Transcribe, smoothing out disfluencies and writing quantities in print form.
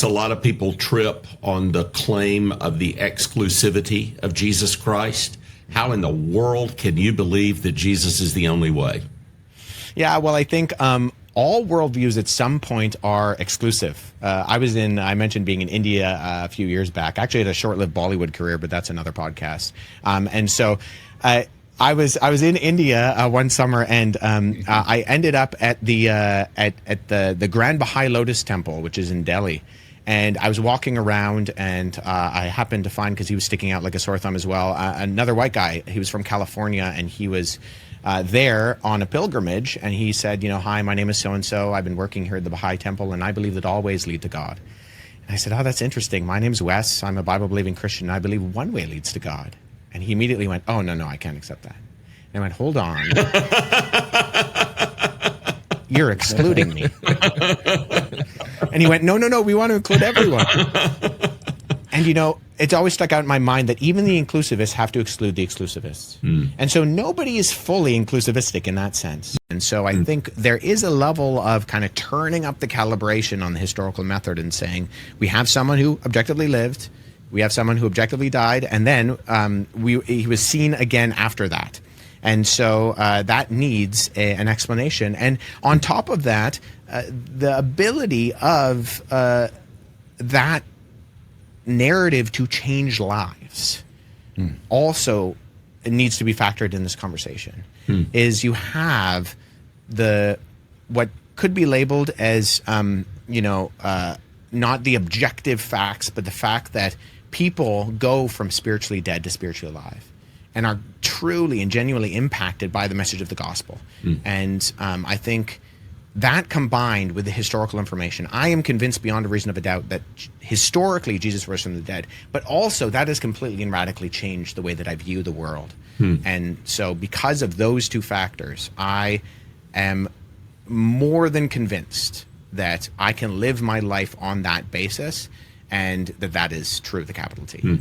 A lot of people trip on the claim of the exclusivity of Jesus Christ. How in the world can you believe that Jesus is the only way? Yeah, well, I think all worldviews at some point are exclusive. I mentioned being in India a few years back. Actually, I had a short-lived Bollywood career, but that's another podcast. And so I was in India one summer, and I ended up at the Grand Baha'i Lotus Temple, which is in Delhi. And I was walking around, and I happened to find, because he was sticking out like a sore thumb as well, another white guy. He was from California, and he was there on a pilgrimage. And he said, hi, my name is so-and-so. I've been working here at the Baha'i Temple, and I believe that all ways lead to God. And I said, oh, that's interesting. My name's Wes. I'm a Bible-believing Christian. And I believe one way leads to God. And he immediately went, oh, no, I can't accept that. And I went, hold on. You're excluding me. And he went, no, we want to include everyone. And, it's always stuck out in my mind that even the inclusivists have to exclude the exclusivists. And so nobody is fully inclusivistic in that sense. And so I think there is a level of kind of turning up the calibration on the historical method and saying, we have someone who objectively lived, we have someone who objectively died, and then he was seen again after that. And so that needs an explanation. And on top of that, the ability of that narrative to change lives also needs to be factored in this conversation. Is you have what could be labeled as not the objective facts, but the fact that people go from spiritually dead to spiritually alive, and are truly and genuinely impacted by the message of the gospel. And I think that, combined with the historical information, I am convinced beyond a reason of a doubt that historically Jesus rose from the dead, but also that has completely and radically changed the way that I view the world. And so because of those two factors, I am more than convinced that I can live my life on that basis, and that is true with a capital T.